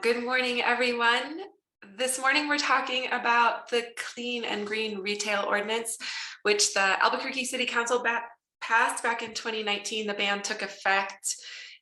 Good morning, everyone. This morning, we're talking about the Clean and Green Retail Ordinance, which the Albuquerque City Council passed back in 2019. The ban took effect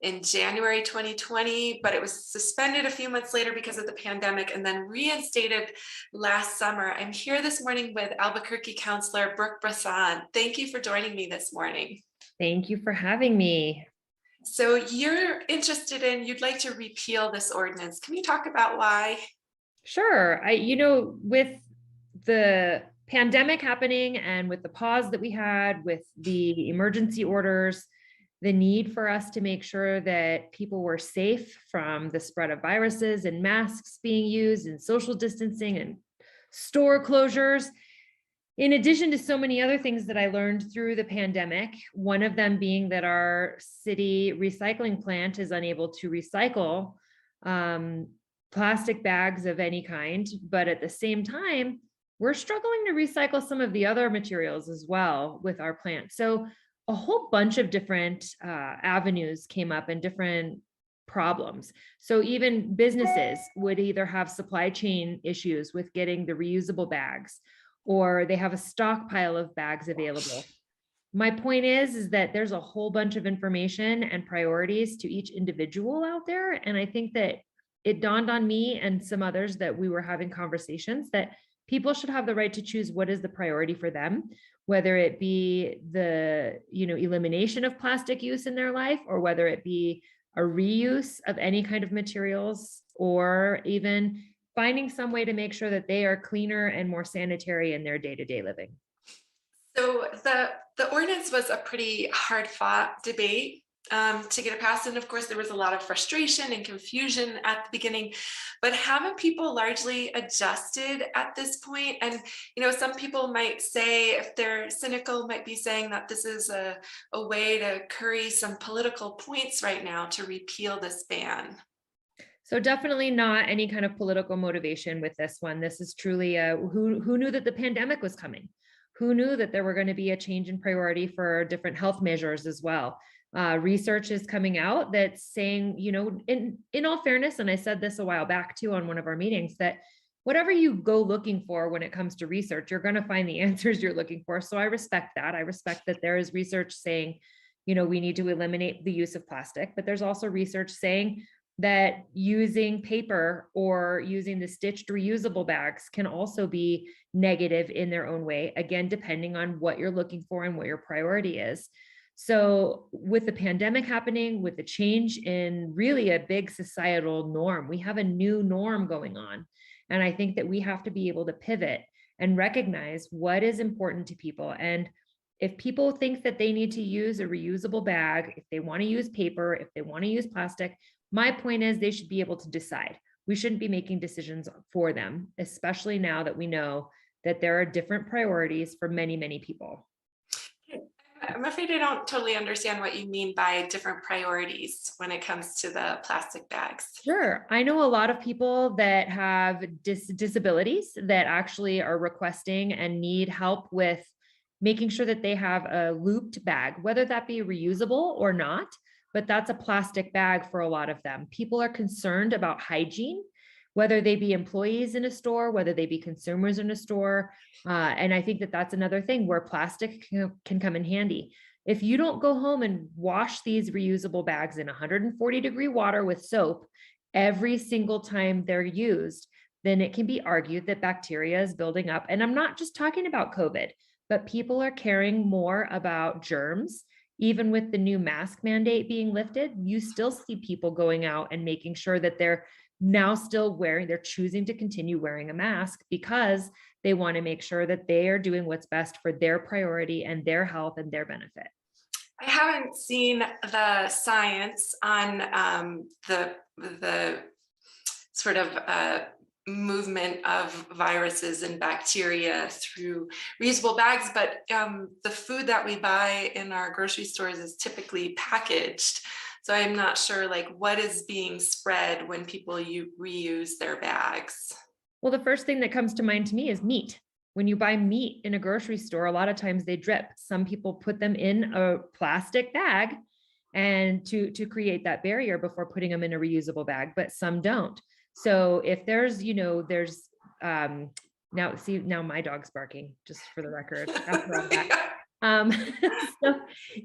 in January 2020, but it was suspended a few months later because of the pandemic and then reinstated last summer. I'm here this morning with Albuquerque Councilor Brooke Bresson. Thank you for joining me this morning. Thank you for having me. So you'd like to repeal this ordinance. Can you talk about why? Sure. With the pandemic happening and with the pause that we had with the emergency orders, the need for us to make sure that people were safe from the spread of viruses and masks being used and social distancing and store closures. In addition to so many other things that I learned through the pandemic, one of them being that our city recycling plant is unable to recycle um, plastic bags of any kind, but at the same time, we're struggling to recycle some of the other materials as well with our plant. So a whole bunch of different avenues came up and different problems. So even businesses would either have supply chain issues with getting the reusable bags, or they have a stockpile of bags available. My point is that there's a whole bunch of information and priorities to each individual out there. And I think that it dawned on me and some others that we were having conversations that people should have the right to choose what is the priority for them, whether it be the elimination of plastic use in their life, or whether it be a reuse of any kind of materials, or even finding some way to make sure that they are cleaner and more sanitary in their day-to-day living. So the ordinance was a pretty hard fought debate to get it passed. And of course, there was a lot of frustration and confusion at the beginning, but haven't people largely adjusted at this point? And, some people might say, if they're cynical, might be saying that this is a way to curry some political points right now to repeal this ban. So definitely not any kind of political motivation with this one. This is truly who knew that the pandemic was coming? Who knew that there were going to be a change in priority for different health measures as well? Research is coming out that's saying, in all fairness, and I said this a while back too on one of our meetings, that whatever you go looking for when it comes to research, you're going to find the answers you're looking for. So I respect that. I respect that there is research saying, we need to eliminate the use of plastic, but there's also research saying that using paper or using the stitched reusable bags can also be negative in their own way, again, depending on what you're looking for and what your priority is. So with the pandemic happening, with the change in really a big societal norm, we have a new norm going on. And I think that we have to be able to pivot and recognize what is important to people. And if people think that they need to use a reusable bag, if they want to use paper, if they want to use plastic, my point is they should be able to decide. We shouldn't be making decisions for them, especially now that we know that there are different priorities for many, many people. I'm afraid I don't totally understand what you mean by different priorities when it comes to the plastic bags. Sure. I know a lot of people that have disabilities that actually are requesting and need help with making sure that they have a looped bag, whether that be reusable or not, but that's a plastic bag for a lot of them. People are concerned about hygiene, whether they be employees in a store, whether they be consumers in a store. And I think that that's another thing where plastic can come in handy. If you don't go home and wash these reusable bags in 140-degree water with soap every single time they're used, then it can be argued that bacteria is building up. And I'm not just talking about COVID, but people are caring more about germs. Even with the new mask mandate being lifted, you still see people going out and making sure that they're choosing to continue wearing a mask because they want to make sure that they are doing what's best for their priority and their health and their benefit. I haven't seen the science on the sort of movement of viruses and bacteria through reusable bags, but the food that we buy in our grocery stores is typically packaged. So I'm not sure what is being spread when people reuse their bags. Well, the first thing that comes to mind to me is meat. When you buy meat in a grocery store, a lot of times they drip. Some people put them in a plastic bag and to create that barrier before putting them in a reusable bag, but some don't. So if there's, there's, now my dog's barking, just for the record. After all that. So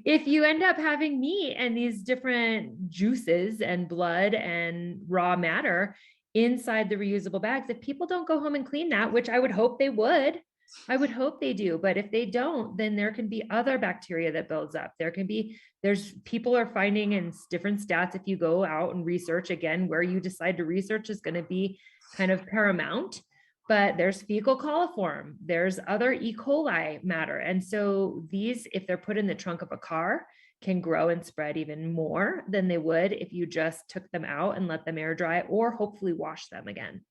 if you end up having meat and these different juices and blood and raw matter inside the reusable bags, if people don't go home and clean that, which I would hope they would, I would hope they do. But if they don't, then there can be other bacteria that builds up. There's people are finding in different stats, if you go out and research, again, where you decide to research is going to be kind of paramount. But there's fecal coliform, there's other E. coli matter. And so these, if they're put in the trunk of a car, can grow and spread even more than they would if you just took them out and let them air dry or hopefully wash them again.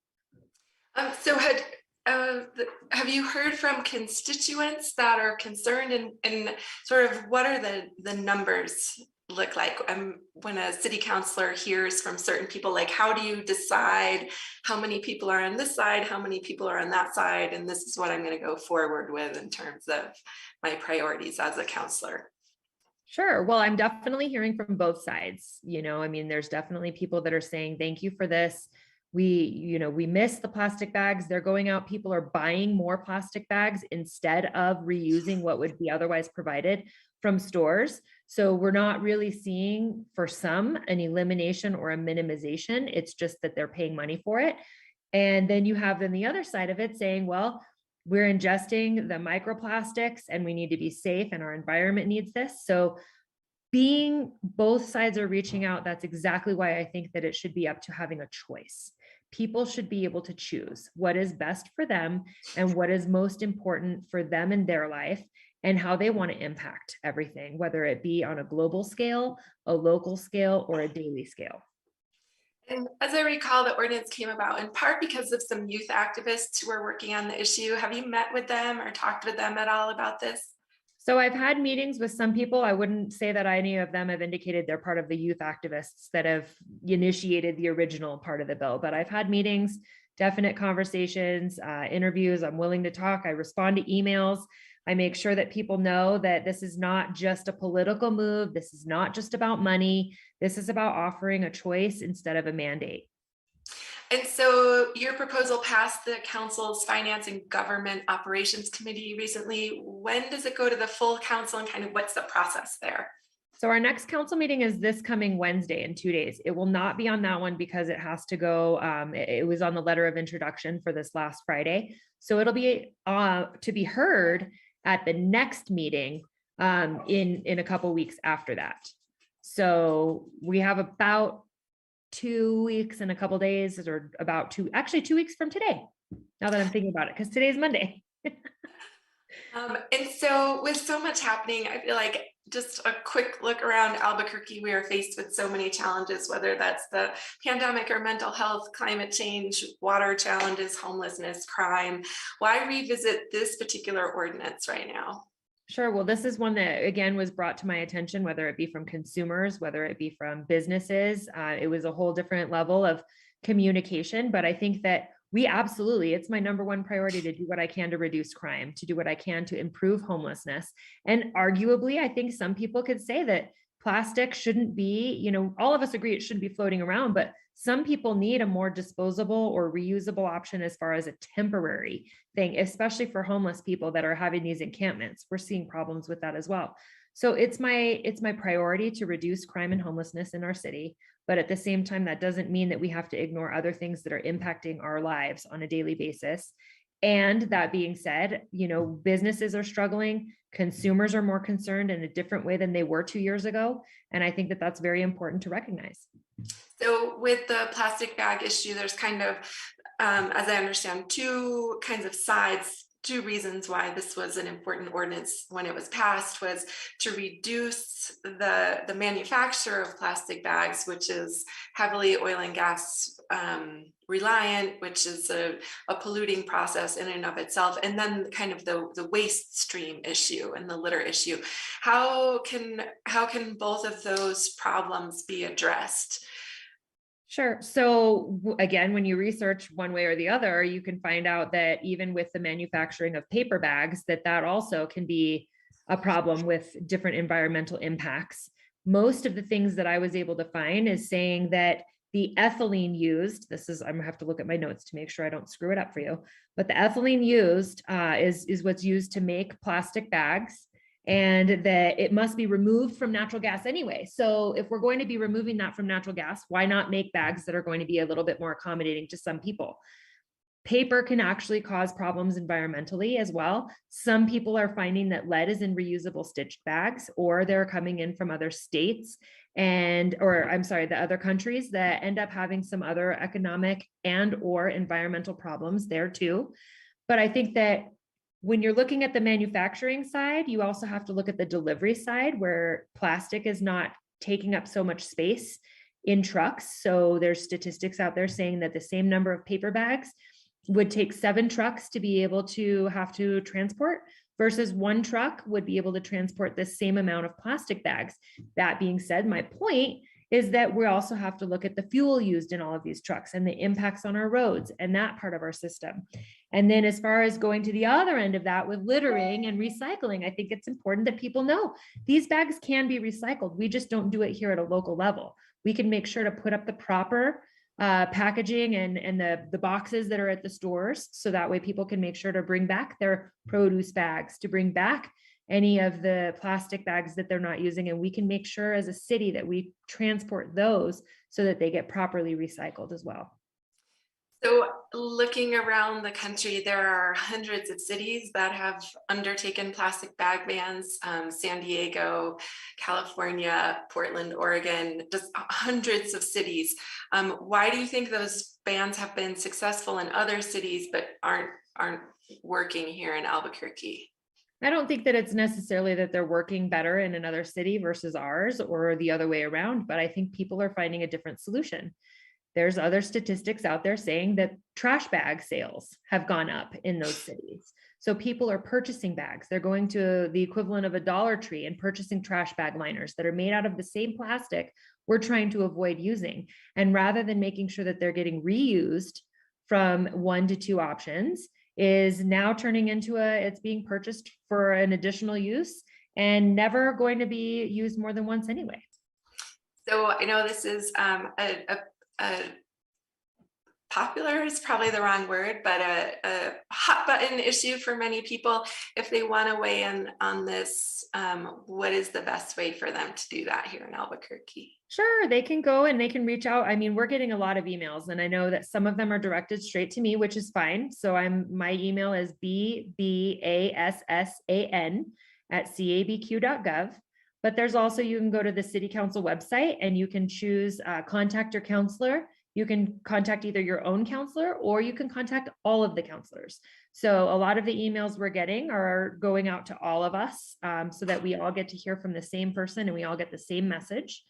So have you heard from constituents that are concerned, and sort of what are the numbers look like when a city councilor hears from certain people? Like, how do you decide how many people are on this side, how many people are on that side, and this is what I'm going to go forward with in terms of my priorities as a councilor? Sure. Well, I'm definitely hearing from both sides. There's definitely people that are saying, thank you for this. We miss the plastic bags. They're going out. People are buying more plastic bags instead of reusing what would be otherwise provided from stores. So we're not really seeing, for some, an elimination or a minimization. It's just that they're paying money for it. And then you have the other side of it saying, well, we're ingesting the microplastics and we need to be safe and our environment needs this. So both sides are reaching out. That's exactly why I think that it should be up to having a choice. People should be able to choose what is best for them and what is most important for them in their life and how they want to impact everything, whether it be on a global scale, a local scale, or a daily scale. And as I recall, the ordinance came about in part because of some youth activists who were working on the issue. Have you met with them or talked with them at all about this? So I've had meetings with some people. I wouldn't say that any of them have indicated they're part of the youth activists that have initiated the original part of the bill, but I've had meetings, definite conversations, interviews. I'm willing to talk. I respond to emails. I make sure that people know that this is not just a political move. This is not just about money. This is about offering a choice instead of a mandate. And so your proposal passed the council's Finance and Government Operations Committee recently. When does it go to the full council, and kind of what's the process there? So our next council meeting is this coming Wednesday in 2 days. It will not be on that one because it has to go, it was on the letter of introduction for this last Friday. So it'll be to be heard at the next meeting in a couple weeks after that. So we have about 2 weeks and a couple days, or about 2 weeks from today, now that I'm thinking about it, because today's Monday. And so with so much happening, I feel like just a quick look around Albuquerque, we are faced with so many challenges, whether that's the pandemic or mental health, climate change, water challenges, homelessness, crime. Why revisit this particular ordinance right now? Sure. Well, this is one that, again, was brought to my attention, whether it be from consumers, whether it be from businesses. It was a whole different level of communication, but I think that it's my number one priority to do what I can to reduce crime, to do what I can to improve homelessness. And arguably, I think some people could say that plastic shouldn't be, all of us agree it shouldn't be floating around, but some people need a more disposable or reusable option as far as a temporary thing, especially for homeless people that are having these encampments. We're seeing problems with that as well. So it's my priority to reduce crime and homelessness in our city. But at the same time, that doesn't mean that we have to ignore other things that are impacting our lives on a daily basis. And that being said, businesses are struggling, consumers are more concerned in a different way than they were 2 years ago. And I think that that's very important to recognize. So with the plastic bag issue, there's kind of, as I understand, two kinds of sides. Two reasons why this was an important ordinance when it was passed was to reduce the manufacture of plastic bags, which is heavily oil and gas reliant, which is a polluting process in and of itself, and then kind of the waste stream issue and the litter issue. How can both of those problems be addressed? Sure. So again, when you research one way or the other, you can find out that even with the manufacturing of paper bags, that also can be a problem with different environmental impacts. Most of the things that I was able to find is saying that the ethylene used, I'm gonna have to look at my notes to make sure I don't screw it up for you, but the ethylene used is what's used to make plastic bags, and that it must be removed from natural gas anyway. So if we're going to be removing that from natural gas, why not make bags that are going to be a little bit more accommodating to some people? Paper can actually cause problems environmentally as well. Some people are finding that lead is in reusable stitched bags, or they're coming in from other states the other countries that end up having some other economic and or environmental problems there too. But I think that when you're looking at the manufacturing side, you also have to look at the delivery side, where plastic is not taking up so much space in trucks. So there's statistics out there saying that the same number of paper bags would take 7 trucks to be able to have to transport, versus 1 truck would be able to transport the same amount of plastic bags. That being said, my point is that we also have to look at the fuel used in all of these trucks and the impacts on our roads and that part of our system. And then as far as going to the other end of that with littering and recycling, I think it's important that people know these bags can be recycled. We just don't do it here at a local level. We can make sure to put up the proper packaging and the boxes that are at the stores, so that way people can make sure to bring back their produce bags, to bring back any of the plastic bags that they're not using, and we can make sure as a city that we transport those so that they get properly recycled as well. So looking around the country, there are hundreds of cities that have undertaken plastic bag bans. San Diego, California, Portland, Oregon, just hundreds of cities. Why do you think those bans have been successful in other cities but aren't working here in Albuquerque? I don't think that it's necessarily that they're working better in another city versus ours or the other way around, but I think people are finding a different solution. There's other statistics out there saying that trash bag sales have gone up in those cities. So people are purchasing bags. They're going to the equivalent of a Dollar Tree and purchasing trash bag liners that are made out of the same plastic we're trying to avoid using. And rather than making sure that they're getting reused from 1 to 2 options, is now turning into it's being purchased for an additional use and never going to be used more than once anyway. So I know this is a popular is probably the wrong word, but a hot button issue for many people. If they want to weigh in on this, what is the best way for them to do that here in Albuquerque? Sure, they can go and they can reach out. I mean, we're getting a lot of emails, and I know that some of them are directed straight to me, which is fine. So my email is bbassan@cabq.gov. But there's also, you can go to the city council website and you can choose contact your counselor. You can contact either your own counselor or you can contact all of the counselors. So a lot of the emails we're getting are going out to all of us, so that we all get to hear from the same person and we all get the same message.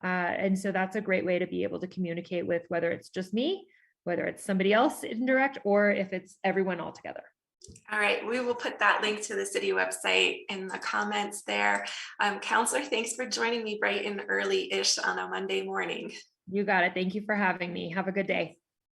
And so that's a great way to be able to communicate with, whether it's just me, whether it's somebody else indirect, or if it's everyone all together. All right, we will put that link to the city website in the comments there. Counselor, thanks for joining me bright and early-ish on a Monday morning. You got it. Thank you for having me. Have a good day.